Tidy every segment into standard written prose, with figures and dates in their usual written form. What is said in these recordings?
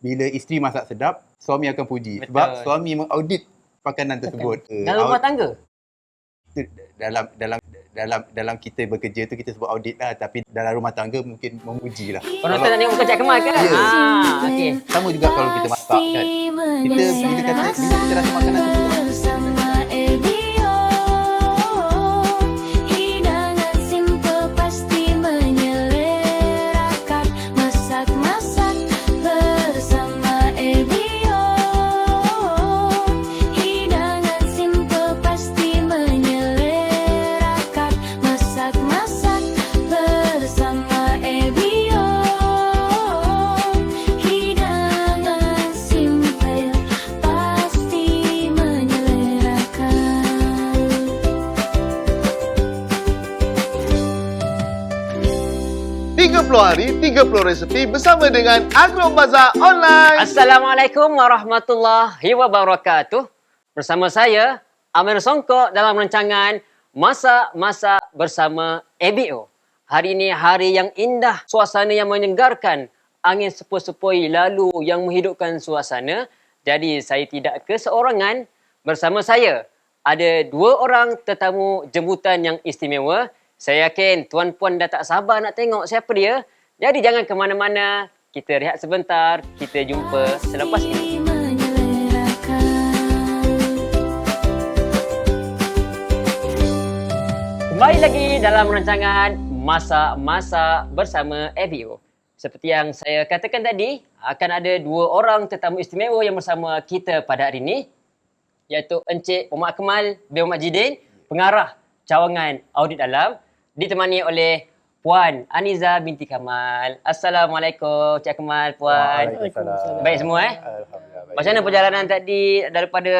bila isteri masak sedap, suami akan puji. Betul. Sebab suami mengaudit makanan tersebut. Dalam rumah tangga? Dalam kita bekerja tu kita sebut audit lah, tapi dalam rumah tangga mungkin memuji lah. Penonton nak tengok muka Cik Akmal ke? Ya. Okey. Sama juga kalau kita masak kan. Bila kita rasa makanan tu bersama Ebio, hidangan simple pasti menyelerakan. Masak-masak bersama Ebio, hidangan simple pasti menyelerakan. Masak-masak bersama Ebio, hidangan simple pasti menyelerakan. 30 hari, 30 resepi bersama dengan Agrobazaar Online. Assalamualaikum warahmatullahi wabarakatuh. Bersama saya, Amir Songkok dalam rancangan Masak-Masak bersama ABO. Hari ini hari yang indah, suasana yang menyegarkan, angin sepoi-sepoi lalu yang menghidupkan suasana. Jadi saya tidak keseorangan. Bersama saya ada dua orang tetamu jemputan yang istimewa. Saya yakin tuan-puan dah tak sabar nak tengok siapa dia. Jadi jangan ke mana-mana. Kita rehat sebentar. Kita jumpa selepas ini. Kembali lagi dalam rancangan Masak-Masak bersama ABO. Seperti yang saya katakan tadi, akan ada dua orang tetamu istimewa yang bersama kita pada hari ini, iaitu Encik Muhammad Akmal bin Muhammad Jidin, pengarah cawangan audit alam, ditemani oleh Puan Aniza binti Kamal. Assalamualaikum Cik Kamal, Puan. Waalaikumsalam. Baik semua Alhamdulillah baik. Macam mana perjalanan tadi daripada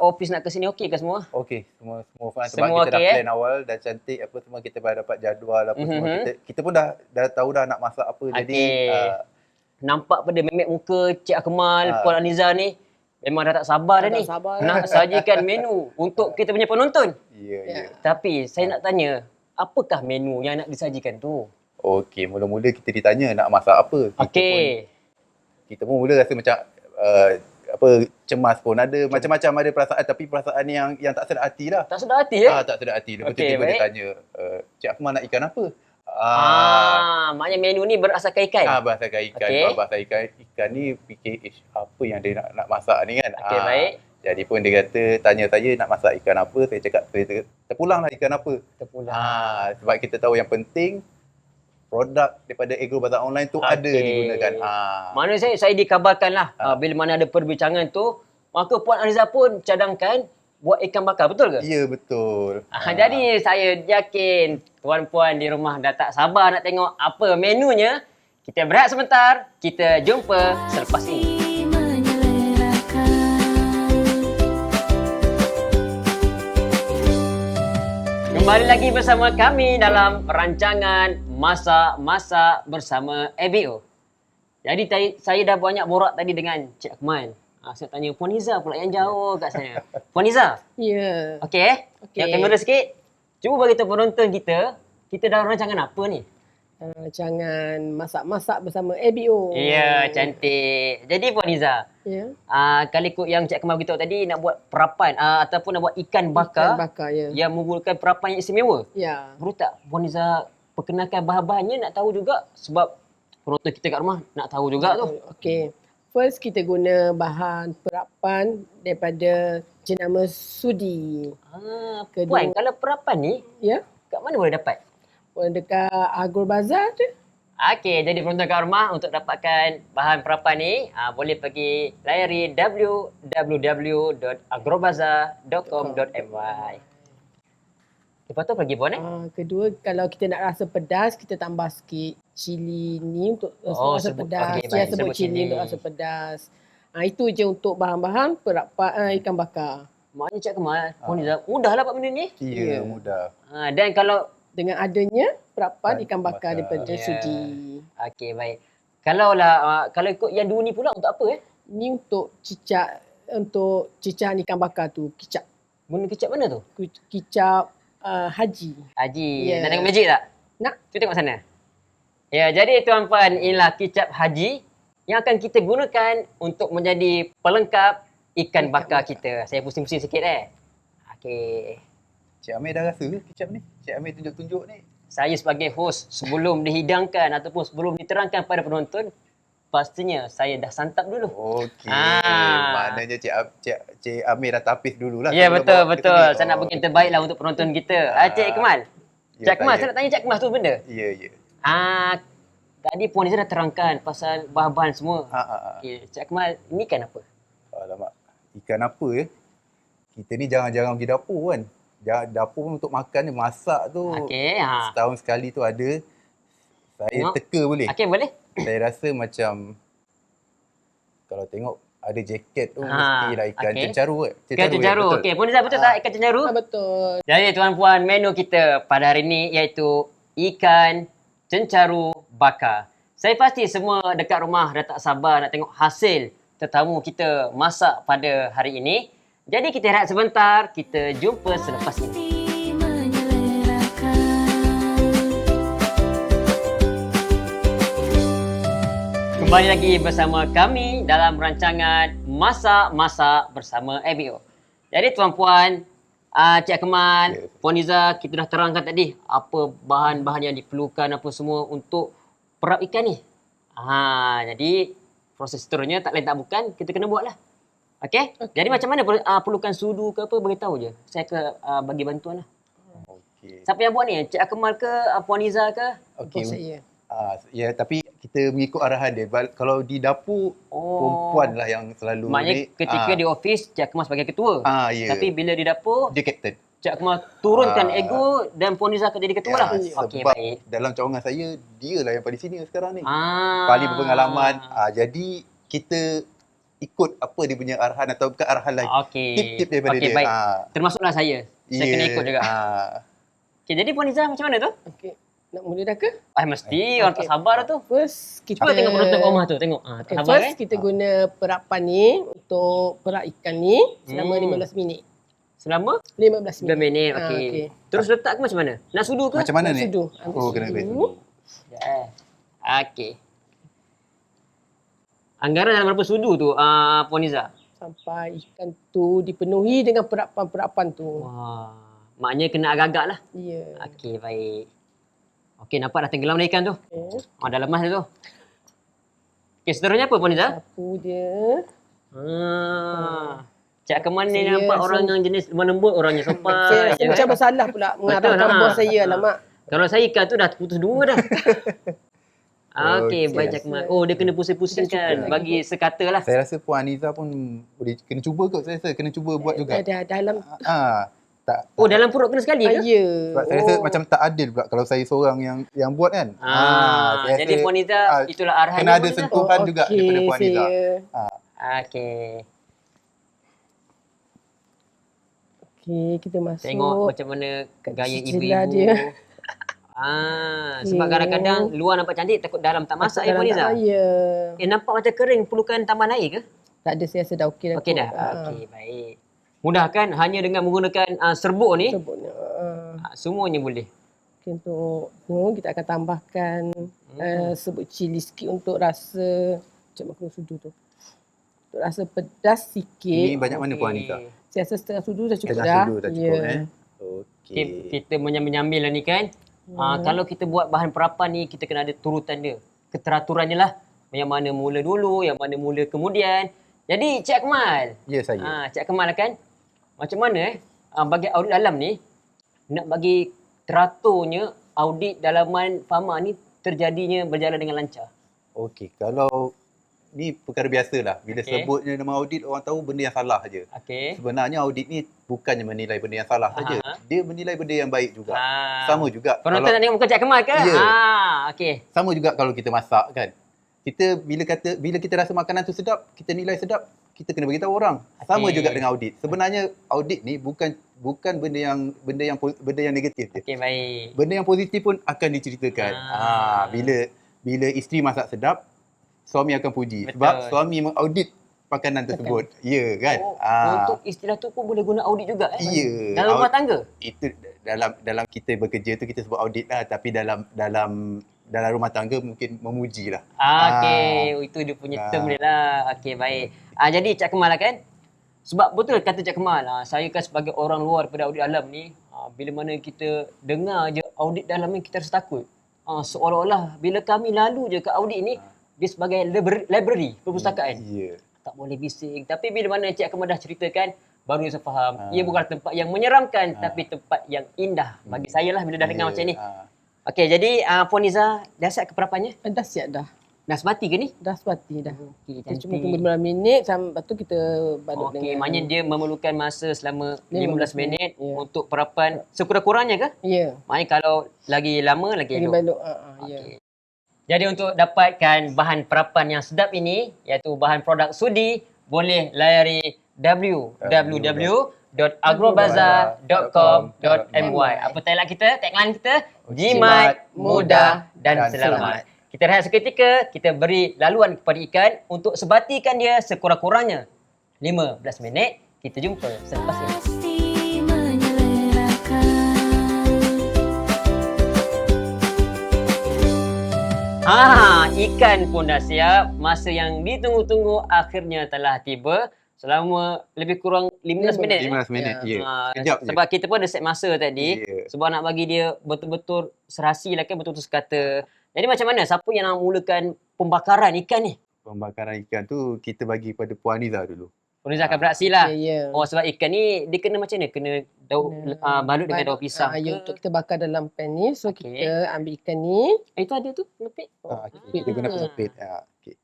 office nak ke sini, okey ke semua? Okey, semua fine sebab Semua kita dah okey, plan awal, dah cantik apa semua, kita dah dapat jadual apa semua. Kita pun dah tahu dah nak masak apa. Jadi Okey. Nampak pada memek muka Cik Akmal, Puan Aniza ni memang dah tak sabar dah ni. Nak sajikan menu untuk kita punya penonton. ya. Tapi saya nak tanya, apakah menu yang nak disajikan tu? Okey, mula-mula kita ditanya nak masak apa. Kita pun mula rasa macam cemas pun, ada macam-macam ada perasaan, tapi perasaan yang tak sedar hati lah. Tak sedar hati Tak sedar hati. Lepas tu Okey, tiba dia baik. tanya, Cik Akmal nak ikan apa? Maknanya menu ni berasaskan ikan. Berdasarkan ikan. Okey. Bahasa ikan ni fikir, apa yang dia nak masak ni kan. Okey, baik. Jadi pun dia kata, tanya saya nak masak ikan apa. Saya cakap, terpulanglah ikan apa. Terpulang. Sebab kita tahu yang penting, produk daripada Agrobazaar Online tu ada digunakan. Mana saya dikabarkan lah, bila mana ada perbincangan tu, maka Puan Aniza pun cadangkan buat ikan bakar, betul ke? Ya, betul. Jadi saya yakin tuan-puan di rumah dah tak sabar nak tengok apa menunya. Kita berehat sebentar, kita jumpa selepas ini. Kembali lagi bersama kami dalam rancangan Masak-Masak bersama ABO. Jadi saya dah banyak borak tadi dengan Cik Akmal. Saya tanya Puan Niza pula yang jauh kat saya. Puan Niza? Ya. Okey. Yang kamera sikit. Cuba bagi tahu penonton kita dalam rancangan apa ni? Jangan masak-masak bersama ABO. Ya, cantik. Jadi Puan Niza, Ya. kalau ikut yang Cik Akmal beritahu tadi, nak buat perapan ataupun nak buat ikan bakar, Ikan bakar, ya. yang menggunakan perapan yang istimewa. Ya. Perlu tak Puan Niza perkenalkan bahan-bahannya, nak tahu juga, sebab penonton kita kat rumah nak tahu juga tu. Okey. First kita guna bahan perapan daripada jenama sudi. Kedua- Puan, kalau perapan ni, Ya. kat mana boleh dapat? Dekat Agrobazaar tu. Okey, jadi penonton kat rumah untuk dapatkan bahan perapan ni, boleh pergi layari www.agrobazaar.com.my. Lepas tu pergi Puan Kedua, kalau kita nak rasa pedas, kita tambah sikit cili ni untuk rasa pedas. okey, Saya baik, sebut cili untuk rasa pedas. Itu je untuk bahan-bahan perapan ikan bakar. Maknanya Cik Kemal, Puan Niza, mudahlah buat benda ni. Ya, mudah. Dan kalau Dengan adanya perapan ikan bakar bakar. daripada sudi. Okey, baik. Kalau ikut yang dua ni pula untuk apa Ni untuk cicak, untuk cicahan ikan bakar tu, kicap. Guna kicap mana tu? Kicap haji. Haji. Ya. Nak tengok magic tak? Nak? Cuba tengok sana. Ya, jadi tuan-puan, inilah kicap haji yang akan kita gunakan untuk menjadi pelengkap ikan bakar kita. Saya pusing-pusing sikit Okey. Cik Amir dah rasa ke kicap ni? Cik Amir tunjuk-tunjuk ni. Saya sebagai host sebelum dihidangkan ataupun sebelum diterangkan pada penonton, pastinya saya dah santap dulu. Okey. Maknanya Cik Amir dah tapis dululah. Ya, sebelum betul, bawa ke betul. sini. Saya nak bagi yang terbaik lah untuk penonton kita. Cik Kemal. Ya, Cik Kemal, saya. saya nak tanya Cik Kemal tu benda. Ya, ya. Tadi Puan Izzah dah terangkan pasal bahan-bahan semua. Okey, Cik Kemal, ini kan apa? Alamak. Ikan apa ya? Kita ni jarang-jarang pergi dapur kan. Dapur pun untuk makan ni, masak tu. Okey, Setahun sekali tu ada. Saya Tengok. teka boleh. Okey, boleh? Saya rasa macam kalau tengok ada jaket tu mestilah ikan okey. cencaru kot. Ikan cencaru. betul. Okey, Puan Izzah betul tak ikan cencaru? Betul. Jadi tuan-puan, menu kita pada hari ini iaitu ikan cencaru bakar. Saya pasti semua dekat rumah dah tak sabar nak tengok hasil tetamu kita masak pada hari ini. Jadi kita rehat sebentar, kita jumpa selepas ini. Pasti menyelerakan. Kembali lagi bersama kami dalam rancangan Masak-Masak bersama ABO. Jadi tuan-puan, Cik Kemal, Ya. Puan Izzah, kita dah terangkan tadi apa bahan-bahan yang diperlukan apa semua untuk perap ikan ni. Jadi proses seterusnya tak lain tak bukan, kita kena buat lah. Okey? Jadi macam mana perlukan sudu ke apa, beritahu je. Saya akan bagi bantuan lah. Okey. Siapa yang buat ni? Cik Kemal ke? Puan Izzah ke? Okey. Bos saya. Ya, tapi kita mengikut arahan dia. Kalau di dapur, perempuan lah yang selalu Maknanya ketika di office, Cik Kemal sebagai ketua. ya. Tapi bila di dapur, dia kapten. Cik Kemal turunkan ego dan Puan Izzah akan jadi ketua lah. Okey, Sebab baik. dalam cawangan saya, dia lah yang paling senior sekarang ni. Ah. Paling berpengalaman. Jadi kita ikut apa dia punya arahan atau bukan arahan lagi. Okey. Tip-tip daripada Okey, dia. baik. Termasuklah saya. Saya kena ikut juga. Okey, jadi Puan Izzah macam mana tu? Okey. Nak mula dah ke? Mesti orang tak sabar dah tu. First kita Cuba tengok penonton kat rumah tu, tengok. Tak sabar First kan? kita guna perapan ni untuk perap ikan ni selama 15 minit. Selama 15 9 minit. minit. Okey. Terus letak ke macam mana? Nak sudu ke? Macam mana Nak ni? sudu. Ambil Oh, kena ambil sudu. sudu. Ya. Okey. Anggaran dalam berapa sudu tu, Puan Izzah? Sampai ikan tu dipenuhi dengan perapan-perapan tu. Wah. Maknanya kena agak-agak lah. Ya. Okey, baik. Okey, nampak dah tenggelam dah ikan tu. Okay. Dah lemas dah tu. Okey, seterusnya apa Puan Izzah? Sapu dia. Cik Kemal ni Saya nampak orang yang jenis lemah lembut, orangnya Saya sopan. rasa macam bersalah pula mengarahkan bos saya. Alamak. Kalau saya ikan tu dah putus dua dah. Okey, Okey. baik Cik Kemal. Oh, dia kena pusing-pusingkan. Bagi sekata lah. Saya rasa Puan Aniza pun boleh kena cuba kot. Saya rasa kena cuba buat juga. Ada dalam. Tak. Oh, dalam perut kena sekali ke? Ya. Sebab saya rasa macam tak adil pula kalau saya seorang yang buat kan. Saya jadi rasa, Puan Izzah, itulah arahan kena dia, ada Puan Izzah. sentuhan juga daripada Puan Aniza. Okey. Okey, kita masuk. Tengok macam mana gaya cicilan ibu-ibu. dia. Sebab kadang-kadang luar nampak cantik, takut dalam tak masak ya Puan Izzah? Ya. Nampak macam kering, perlukan tambahan air ke? Tak ada, saya rasa dah okey dah. Okey dah. Okey, baik. Mudah kan? Hanya dengan menggunakan serbuk ni, Sebutnya. semuanya boleh. Okay, untuk tu kita akan tambahkan sebut cili sikit untuk rasa macam makan sudu tu. Untuk rasa pedas sikit. Ini banyak mana Puan Aniza? Saya rasa setengah sudu dah cukup Setengah dah. sudu dah cukup Okay, kita menyambil-nyambil lah ni kan. Kalau kita buat bahan perapan ni, kita kena ada turutan dia. Keteraturannya lah. Yang mana mula dulu, yang mana mula kemudian. Jadi Cik Kemal. Ya, saya. Cik Kemal kan. Macam mana bagi audit dalam ni, nak bagi teraturnya audit dalaman Fama ni terjadinya berjalan dengan lancar. Okey, kalau ni perkara biasalah. Bila Okey. sebutnya nama audit, orang tahu benda yang salah je. Okey. Sebenarnya audit ni bukannya menilai benda yang salah saja. Dia menilai benda yang baik juga. Sama juga. Penonton nak tengok muka Cik Kemal ke? Ya. Okey. Sama juga kalau kita masak kan. Kita bila kita rasa makanan tu sedap, kita nilai sedap, kita kena beritahu orang. Sama Okey. juga dengan audit. Sebenarnya audit ni bukan benda yang negatif je. Okey, baik. Benda yang positif pun akan diceritakan. Bila isteri masak sedap, suami akan puji. Betul. Sebab suami mengaudit makanan tersebut. Ya kan? Untuk istilah tu pun boleh guna audit juga Ya. dalam rumah tangga. Itu dalam kita bekerja tu kita sebut audit lah, tapi dalam dalam rumah tangga mungkin memuji lah. Okey, itu dia punya term dia lah. Okey, baik. Jadi Cik Kemal lah kan, sebab betul kata Cik Kemal, saya kan sebagai orang luar daripada audit dalam ni, bila mana kita dengar je audit dalam ni kita rasa takut. Seolah-olah bila kami lalu je ke audit ni, dia sebagai library, perpustakaan. Ya. Tak boleh bising. Tapi bila mana Cik Kemal dah ceritakan, baru saya faham. Ia bukan tempat yang menyeramkan, tapi tempat yang indah. Bagi saya lah bila dah dengar macam ni. Okey, jadi Puan Niza, dah siap ke perapannya? Dah siap dah. Dah sebati ke ni? Dah sepati dah. Okey, Kita cuma tunggu 15 minit, lepas tu kita balut Okey, dengan... maknanya dia memerlukan masa selama 15 minit Ya. untuk perapan sekurang-kurangnya ke? Ya. Maknanya kalau lagi lama, lagi Lagi elok. balut. Ya. Okey. Jadi untuk dapatkan bahan perapan yang sedap ini, iaitu bahan produk sudi, boleh layari www.agrobazar.com.my. Apa tagline kita? Jimat, mudah dan selamat. Kita rehat seketika, kita beri laluan kepada ikan untuk sebatikan dia sekurang-kurangnya 15 minit. Kita jumpa selepas ini. Pasti menyelerakan. Ikan pun dah siap. Masa yang ditunggu-tunggu akhirnya telah tiba. Selama lebih kurang 15 minit. 15 minit, ya. Sekejap je. Sebab kita pun ada set masa tadi. Ya. Sebab nak bagi dia betul-betul serasi lah kan, betul-betul sekata. Jadi macam mana? Siapa yang nak mulakan pembakaran ikan ni? Pembakaran ikan tu kita bagi pada Puan Niza dulu. Puan Niza akan beraksi lah. Ya. Oh, sebab ikan ni dia kena macam mana? Kena balut dengan daun pisang Ya, ke? untuk kita bakar dalam pan ni. So Okey. kita ambil ikan ni. Itu ada tu, ngepit. Kita guna pengepit. Okay.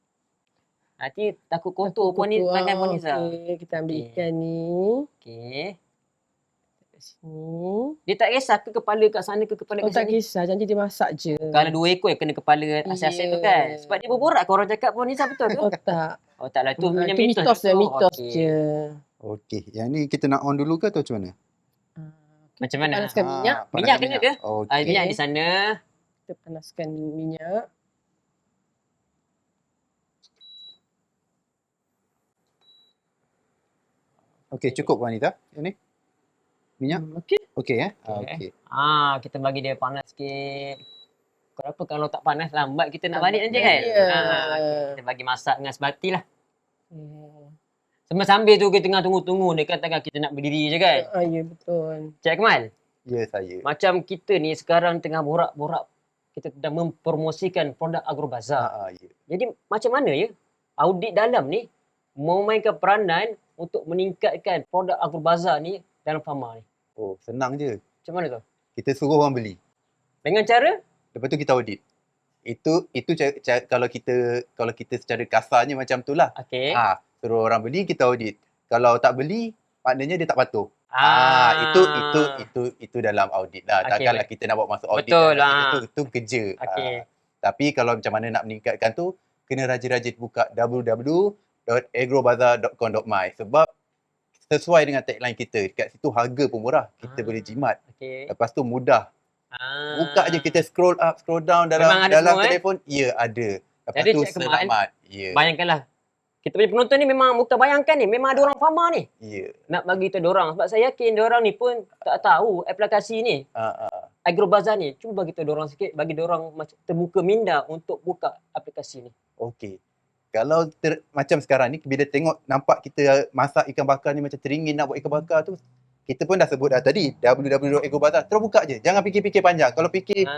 Nanti takut kotor Puan ni tangan Puan Niza. Okey, kita ambil Okey. ikan ni. Okey. Kat sini. Dia tak kisah ke kepala kat sana ke kepala Oh, kat tak sini? kisah. Janji dia masak je. Kalau 2 ekor yang kena kepala asyik-asyik tu kan. Sebab dia berborak orang cakap Puan Niza, betul ke? Oh, tak. Oh tak lah, tu punya Itu mitos tu. je, mitos Okey. je. Okey. Yang ni kita nak on dulu ke atau macam mana? Macam mana? Panaskan minyak. Minyak kena ke? Okey. Minyak di sana. Kita panaskan minyak. Okey, cukup Puan Niza. Yang ni? Minyak? Okey. Okey Okey. Okey. Kita bagi dia panas sikit. Kenapa kalau tak panas lambat kita nak balik nanti kan? Ya. Kita bagi masak dengan sebati lah. Ya. Sambil tu kita tengah tunggu-tunggu dekat tengah kita nak berdiri je kan? Ya, betul. Cik Kemal, Ya, saya. macam kita ni sekarang tengah borak-borak. Kita sedang mempromosikan produk Agrobazar. Ya. Jadi macam mana ya audit dalam ni memainkan peranan untuk meningkatkan produk Agrobazar ni dalam farma ni? Oh, senang je. Macam mana tu? Kita suruh orang beli. Dengan cara? Lepas tu kita audit. Itu kalau kita secara kasarnya macam tu lah. Okey. Suruh orang beli, kita audit. Kalau tak beli, maknanya dia tak patuh. Itu dalam audit lah. Okey, Takkanlah kita nak bawa masuk audit. Betul dan lah. Itu kerja. Okey. Tapi kalau macam mana nak meningkatkan tu, kena rajin-rajin buka www.agrobazar.com.my sebab sesuai dengan tagline kita. Dekat situ harga pun murah. Kita boleh jimat. Okey. Lepas tu mudah. Buka je kita scroll up, scroll down dalam Memang ada semua, telefon. Ya, ada. Lepas Jadi, tu Cik Kemal, selamat. Ya. Bayangkanlah. Kita punya penonton ni memang bukan bayangkan ni. Memang ada orang farma ni. Ya. Nak bagi tahu diorang. Sebab saya yakin diorang ni pun tak tahu aplikasi ni. Agrobazar ni. Cuba bagi tahu diorang sikit. Bagi diorang macam terbuka minda untuk buka aplikasi ni. Okey. Kalau macam sekarang ni, bila tengok nampak kita masak ikan bakar ni macam teringin nak buat ikan bakar tu, kita pun dah sebut dah tadi, www.agrobazar. Terus buka je. Jangan fikir-fikir panjang. Kalau fikir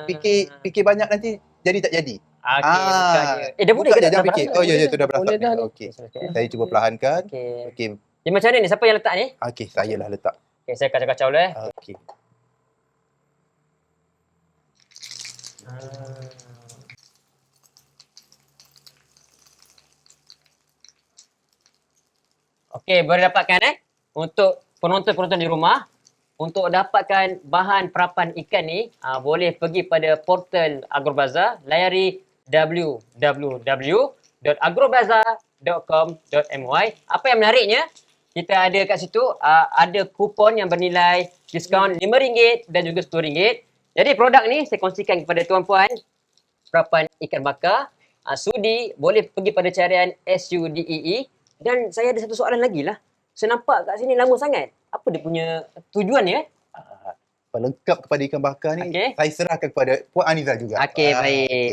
banyak nanti jadi tak jadi. Okey, buka je. Dah boleh buka ke je, tak? jangan Dah fikir. berasa? Oh ya, sudah berasap. Boleh dah ni. Okey. Saya cuba perlahankan. Okey. Okey. Dia macam mana ni? Siapa yang letak ni? Okey, saya lah letak. Okey, saya kacau-kacau dulu Okey. Okey, boleh dapatkan untuk penonton-penonton di rumah. Untuk dapatkan bahan perapan ikan ni, boleh pergi pada portal Agrobazar, layari www.agrobazar.com.my. Apa yang menariknya, kita ada kat situ, ada kupon yang bernilai diskaun RM5 dan juga RM10. Jadi produk ni saya kongsikan kepada tuan-puan, perapan ikan bakar, sudi, boleh pergi pada carian SUDEE. Dan saya ada satu soalan lagi lah. Saya nampak kat sini lama sangat. Apa dia punya tujuan ya? pelengkap kepada ikan bakar ni, Okey. saya serahkan kepada Puan Aniza juga. Okey, Ah, baik. okey.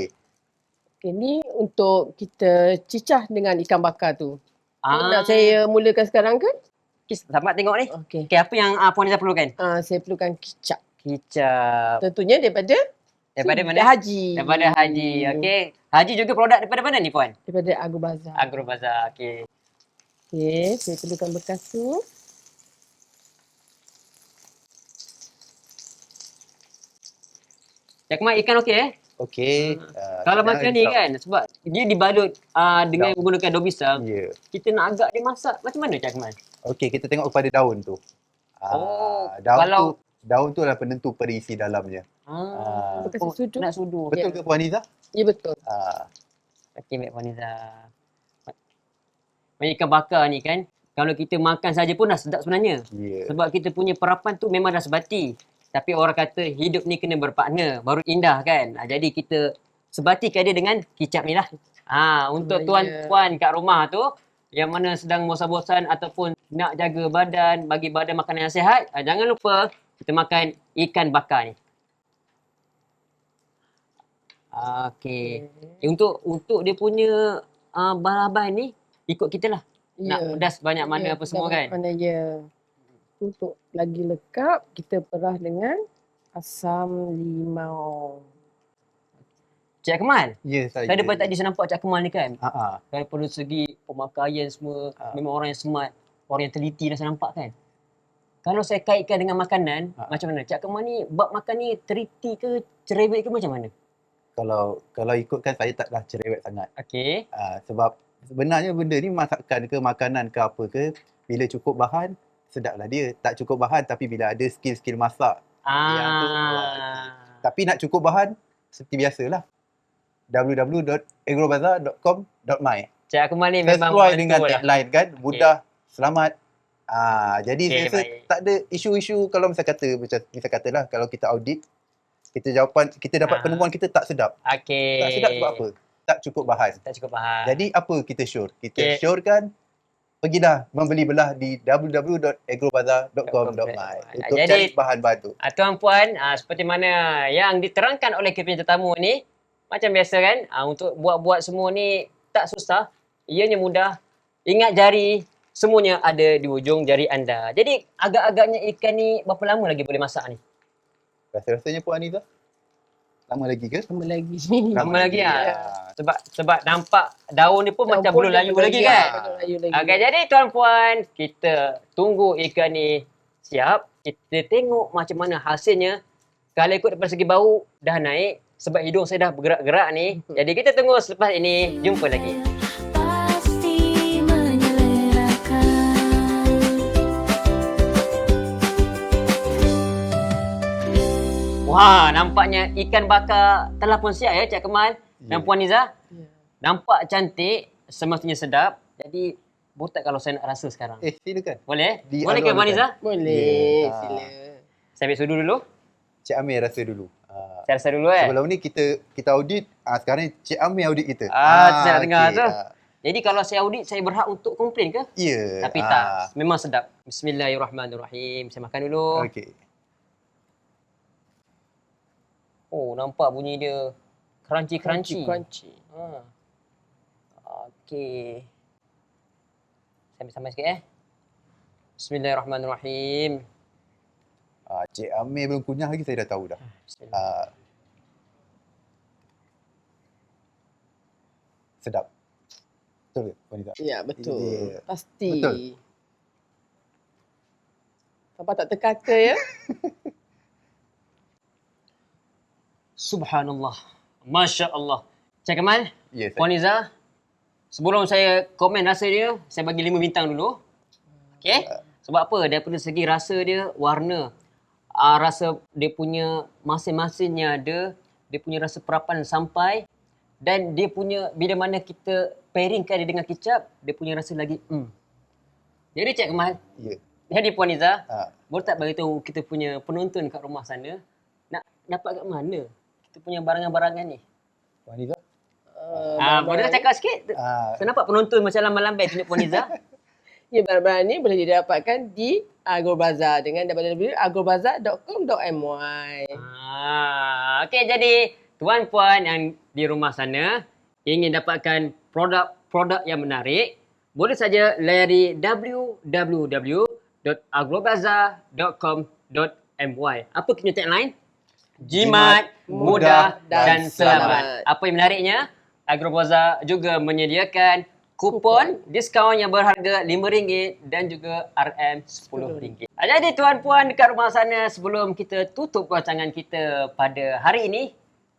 Okay, ni untuk kita cicah dengan ikan bakar tu. Nak Ah, saya mulakan sekarang ke? selamat tengok ni. Okey. Okey, apa yang Puan Nisa perlukan? Saya perlukan kicap. Kicap. Tentunya daripada Daripada mana? Haji. Daripada Haji. Okey. Haji juga produk daripada mana ni, Puan? Daripada Agro Bazar. Agro Bazar. Okey. Okey, saya perlukan bekas tu. Cik Kemal, ikan okey Okey. Kalau jangan macam ni risau. kan, sebab dia dibalut dengan menggunakan daun pisang, Ya. kita nak agak dia masak macam mana Cik Kemal? Okey, kita tengok kepada daun tu. Oh, Daun tu adalah penentu perisi dalamnya. Bekas sudu. Nak sudu. Betul ke Puan Aniza? Ya, betul. Okey, baik Puan Nisa. Ikan bakar ni kan, kalau kita makan saja pun dah sedap sebenarnya. Ya. Sebab kita punya perapan tu memang dah sebati. Tapi orang kata hidup ni kena berpartner, baru indah kan. Jadi kita sebatikan dia dengan kicap ni lah. Untuk Ya. tuan-puan kat rumah tu, yang mana sedang bosan-bosan ataupun nak jaga badan, bagi badan makanan yang sihat, jangan lupa kita makan ikan bakar ni. Okey. Untuk dia punya bahan-bahan ni, ikut kita lah. Nak pedas banyak mana apa semua kan. Mana ya. Untuk lagi lekap, kita perah dengan asam limau. Cik Kemal, Ya, saya. saya daripada tadi saya nampak Cik Kemal ni kan. Daripada segi pemakaian semua, memang orang yang smart, orang yang teliti dah saya nampak kan. Kalau saya kaitkan dengan makanan, macam mana? Cik Kemal ni, bab makan ni teliti ke, cerewet ke macam mana? Kalau ikutkan saya taklah cerewet sangat. Okey. Sebab sebenarnya benda ni masakan ke makanan ke apa ke, bila cukup bahan, sedaplah dia. Tak cukup bahan tapi bila ada skill-skill masak yang tu. Tapi nak cukup bahan, seperti biasalah. www.agrobazar.com.my. Cik Kemal ni memang Sesuai betul dengan lah. tagline kan, mudah, selamat. Jadi Okey, saya rasa baik. tak ada isu-isu kalau misal katalah kalau kita audit, kita dapat penemuan kita tak sedap. Okey. Tak sedap sebab apa? Tak cukup bahan. Tak cukup faham. Jadi apa kita sure? Kita Okey. syorkan pergilah membeli belah di www.agrobazar.com.my untuk Jadi, cari bahan-bahan tu. Tuan puan, seperti mana yang diterangkan oleh kita punya tetamu ni, macam biasa kan, untuk buat-buat semua ni tak susah, ianya mudah. Ingat jari, semuanya ada di ujung jari anda. Jadi agak-agaknya ikan ni berapa lama lagi boleh masak ni? Rasa-rasanya Puan Aniza? Lama lagi ke? Lama lagi. Lama lagi Ya. Sebab nampak daun ni pun macam belum layu lagi kan? Belum layu lagi. Okey, jadi tuan-puan, kita tunggu ikan ni siap. Kita tengok macam mana hasilnya. Kalau ikut daripada segi bau, dah naik. Sebab hidung saya dah bergerak-gerak ni. Jadi kita tunggu selepas ini. Jumpa lagi. Pasti menyelerakan. Wah, nampaknya ikan bakar telah pun siap ya Cik Kemal dan Puan Niza. Ya. Nampak cantik, semestinya sedap. Jadi, boleh kalau saya nak rasa sekarang? Silakan. Boleh? Di Boleh ke Puan alur-alurkan. Niza? Boleh, Ya. sila. Saya ambil sudu dulu. Cik Amir rasa dulu. Saya rasa dulu Sebelum ni kita audit, sekarang Cik Amir audit kita. Saya nak dengar okey. tu. Jadi kalau saya audit, saya berhak untuk komplain ke? Ya. Tapi tak. Memang sedap. Bismillahirrahmanirrahim. Saya makan dulu. Okey. Oh, nampak bunyi dia crunchy. Crunchy. Okey. Saya ambil sampai sikit Bismillahirrahmanirrahim. Cik Amir belum kunyah lagi saya dah tahu dah. Bismillah. Sedap. Betul ke Puan Aniza? Ya, betul. Ya. Pasti. Betul. Sampai tak terkata ya. Subhanallah. Masya Allah. Cik Kemal, Ya, Puan Niza, sebelum saya komen rasa dia, saya bagi 5 bintang dulu. Okey? Sebab apa? Daripada segi rasa dia, warna. Rasa dia punya masing-masingnya ada. Dia punya rasa perapan sampai. Dan dia punya, bila mana kita pairingkan dia dengan kicap, dia punya rasa lagi Jadi Cik Kemal, Ya. jadi Puan Niza, Ah, boleh tak beritahu kita punya penonton kat rumah sana, nak dapat kat mana kita punya barangan-barangan ni? Puan Aniza? Boleh tak cakap sikit? Ah, Saya nampak penonton macam lambai-lambai tunjuk Puan Niza. Ya, barang-barang ni boleh didapatkan di Agrobazar dengan www.agrobazar.com.my. Okey, jadi tuan-puan yang di rumah sana ingin dapatkan produk-produk yang menarik, boleh saja layari www.agrobazar.com.my. Apa punya tagline? Jimat, mudah dan selamat. Apa yang menariknya? Agrobazar juga menyediakan kupon diskaun yang berharga RM5 dan juga RM10. Jadi tuan-puan dekat rumah sana, sebelum kita tutup rancangan kita pada hari ini,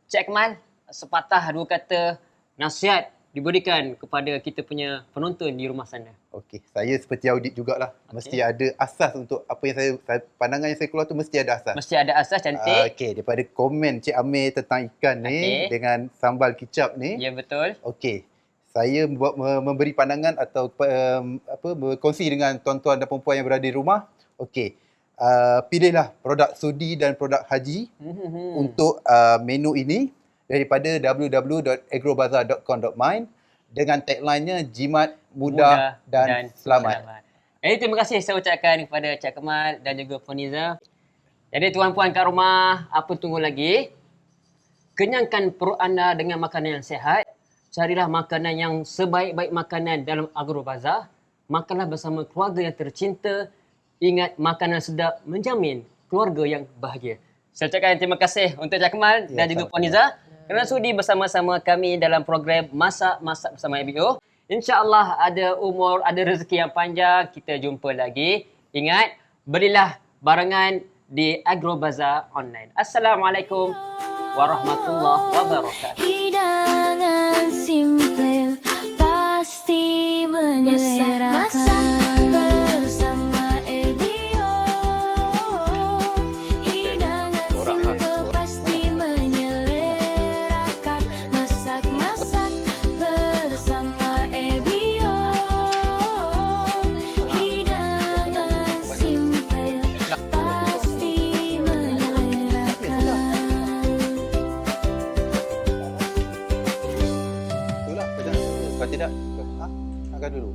Cik Akmal, sepatah dua kata nasihat diberikan kepada kita punya penonton di rumah sana. Okey, saya seperti audit jugalah. Mesti ada asas untuk apa yang pandangan yang saya keluar tu mesti ada asas. Mesti ada asas, cantik. Okey, daripada komen Cik Amir tentang ikan ni dengan sambal kicap ni. Ya, betul. Okey. Saya memberi pandangan atau berkongsi dengan tuan-tuan dan puan-puan yang berada di rumah. Okey. Pilihlah produk sudi dan produk haji untuk menu ini daripada www.agrobazar.com.my dengan tagline-nya jimat, mudah dan selamat. Jadi terima kasih saya ucapkan kepada Cik Akmal dan juga Puan Niza. Jadi tuan-puan kat rumah, apa tunggu lagi? Kenyangkan perut anda dengan makanan yang sihat. Carilah makanan yang sebaik-baik makanan dalam Agrobazar. Makanlah bersama keluarga yang tercinta. Ingat, makanan sedap menjamin keluarga yang bahagia. Saya ucapkan terima kasih untuk Cik Akmal dan juga Puan Niza kerana sudi bersama-sama kami dalam program Masak-Masak bersama ABO. InsyaAllah ada umur, ada rezeki yang panjang. Kita jumpa lagi. Ingat, belilah barangan di Agrobazar Online. Assalamualaikum warahmatullahi wabarakatuh. Hidangan simple pasti menyelerakan bersama Ebio. Hidangan simple pasti menyelerakan. Masak-masak bersama Ebio. Hidangan simple pasti menyelerakan. Itulah. Kalau tidak, angkat dulu.